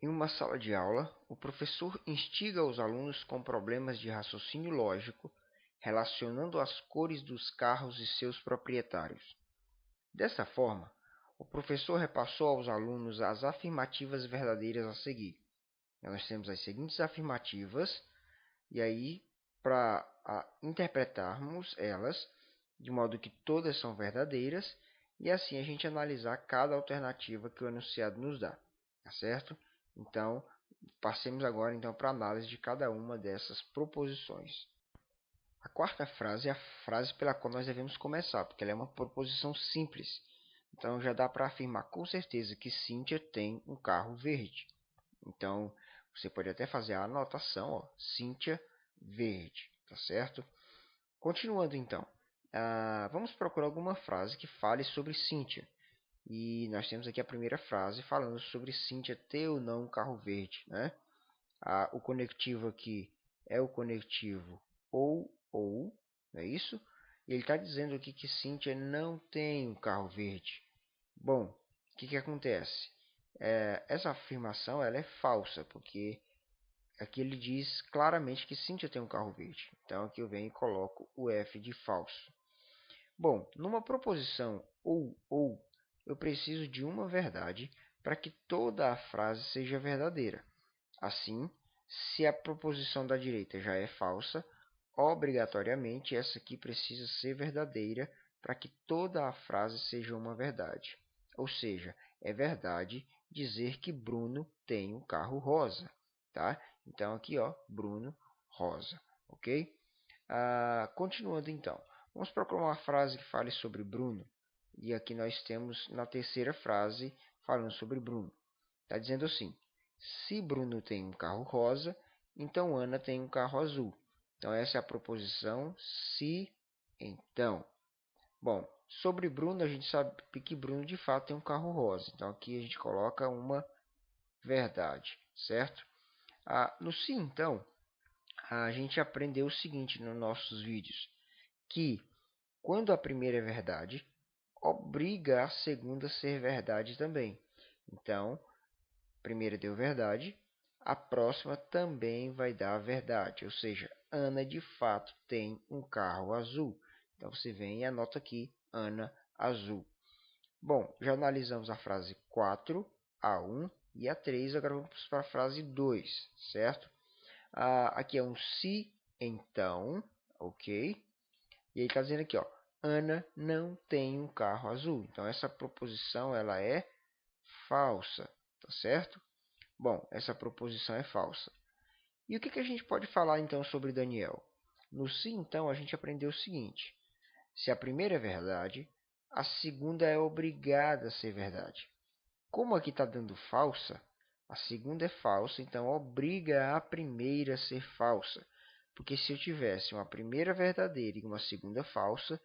Em uma sala de aula, o professor instiga os alunos com problemas de raciocínio lógico, relacionando as cores dos carros e seus proprietários. Dessa forma, o professor repassou aos alunos as afirmativas verdadeiras a seguir. Nós temos as seguintes afirmativas, e aí, para interpretarmos elas, de modo que todas são verdadeiras, e assim a gente analisar cada alternativa que o enunciado nos dá, tá certo? Então, passemos agora então para a análise de cada uma dessas proposições. A quarta frase é a frase pela qual nós devemos começar, porque ela é uma proposição simples. Então, já dá para afirmar com certeza que Cíntia tem um carro verde. Então, você pode até fazer a anotação, ó, Cíntia verde, tá certo? Continuando então, vamos procurar alguma frase que fale sobre Cíntia. E nós temos aqui a primeira frase falando sobre Cíntia ter ou não um carro verde, né? O conectivo aqui é o conectivo ou, não é isso? E ele está dizendo aqui que Cíntia não tem um carro verde. Bom, o que acontece? Essa afirmação ela é falsa, porque aqui ele diz claramente que Cíntia tem um carro verde. Então aqui eu venho e coloco o F de falso. Bom, numa proposição ou, eu preciso de uma verdade para que toda a frase seja verdadeira. Assim, se a proposição da direita já é falsa, obrigatoriamente essa aqui precisa ser verdadeira para que toda a frase seja uma verdade. Ou seja, é verdade dizer que Bruno tem um carro rosa, tá? Então aqui, ó, Bruno rosa, ok? Continuando então, vamos procurar uma frase que fale sobre Bruno. E aqui nós temos na terceira frase falando sobre Bruno. Está dizendo assim: se Bruno tem um carro rosa, então Ana tem um carro azul. Então essa é a proposição se, então. Bom, sobre Bruno, a gente sabe que Bruno de fato tem um carro rosa. Então aqui a gente coloca uma verdade, certo? No se, então, a gente aprendeu o seguinte nos nossos vídeos, que quando a primeira é verdade, obriga a segunda a ser verdade também. Então, a primeira deu verdade, a próxima também vai dar verdade. Ou seja, Ana de fato tem um carro azul. Então você vem e anota aqui, Ana azul. Bom, já analisamos a frase 4, a 1 e a 3. Agora vamos para a frase 2, certo? Aqui é um se, então, ok? E ele está dizendo aqui, ó, Ana não tem um carro azul. Então essa proposição ela é falsa, tá certo? Bom, essa proposição é falsa. E o que a gente pode falar então sobre Daniel? No se, então, a gente aprendeu o seguinte: se a primeira é verdade, a segunda é obrigada a ser verdade. Como aqui está dando falsa, a segunda é falsa, então obriga a primeira a ser falsa. Porque se eu tivesse uma primeira verdadeira e uma segunda falsa,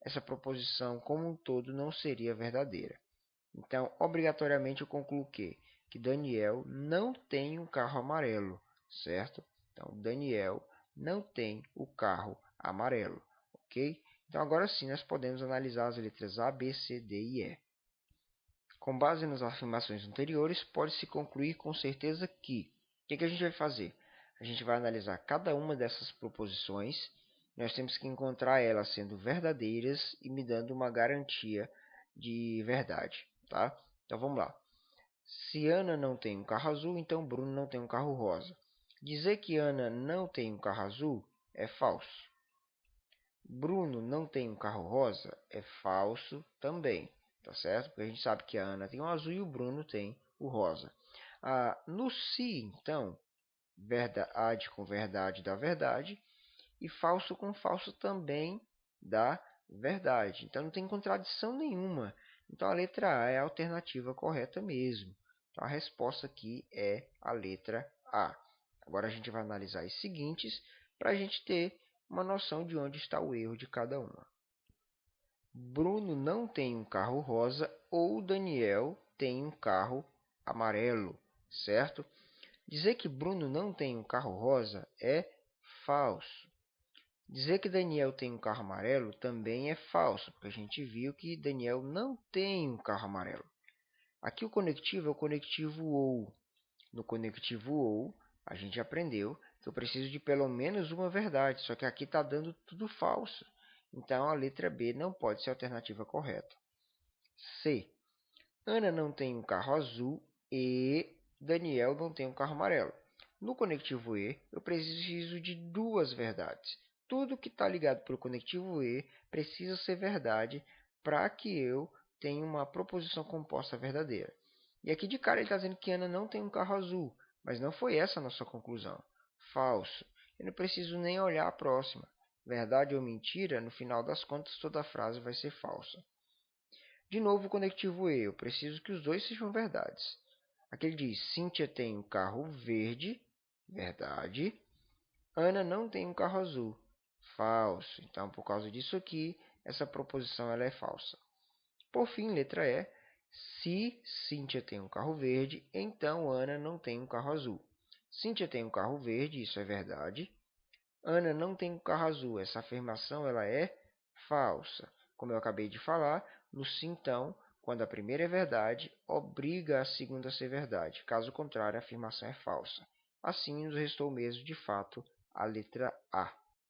essa proposição como um todo não seria verdadeira. Então, obrigatoriamente eu concluo que Daniel não tem um carro amarelo, certo? Então, Daniel não tem o carro amarelo, ok? Então, agora sim, nós podemos analisar as letras A, B, C, D e E. Com base nas afirmações anteriores, pode-se concluir com certeza que... O que a gente vai fazer? A gente vai analisar cada uma dessas proposições. Nós temos que encontrar elas sendo verdadeiras e me dando uma garantia de verdade, tá? Então vamos lá. Se Ana não tem um carro azul, então Bruno não tem um carro rosa. Dizer que Ana não tem um carro azul é falso. Bruno não tem um carro rosa é falso também, tá certo? Porque a gente sabe que a Ana tem o azul e o Bruno tem o rosa. No se, então, verdade com verdade dá verdade e falso com falso também dá verdade. Então não tem contradição nenhuma. Então a letra A é a alternativa correta mesmo. Então a resposta aqui é a letra A. Agora a gente vai analisar as seguintes para a gente ter uma noção de onde está o erro de cada uma. Bruno não tem um carro rosa ou Daniel tem um carro amarelo, certo? Dizer que Bruno não tem um carro rosa é falso. Dizer que Daniel tem um carro amarelo também é falso, porque a gente viu que Daniel não tem um carro amarelo. Aqui o conectivo é o conectivo ou. No conectivo ou, a gente aprendeu que eu preciso de pelo menos uma verdade, só que aqui está dando tudo falso. Então a letra B não pode ser a alternativa correta. C. Ana não tem um carro azul e Daniel não tem um carro amarelo. No conectivo E, eu preciso de duas verdades. Tudo que está ligado pelo conectivo E precisa ser verdade para que eu tenha uma proposição composta verdadeira. E aqui de cara ele está dizendo que Ana não tem um carro azul, mas não foi essa a nossa conclusão. Falso. Eu não preciso nem olhar a próxima. Verdade ou mentira, no final das contas toda a frase vai ser falsa. De novo o conectivo E, eu preciso que os dois sejam verdades. Aqui ele diz, Cíntia tem um carro verde, verdade. Ana não tem um carro azul, falso. Então, por causa disso aqui, essa proposição ela é falsa. Por fim, letra E, se Cíntia tem um carro verde, então Ana não tem um carro azul. Cíntia tem um carro verde, isso é verdade. Ana não tem um carro azul, essa afirmação ela é falsa. Como eu acabei de falar, no se então, quando a primeira é verdade, obriga a segunda a ser verdade. Caso contrário, a afirmação é falsa. Assim, nos restou mesmo, de fato, a letra A.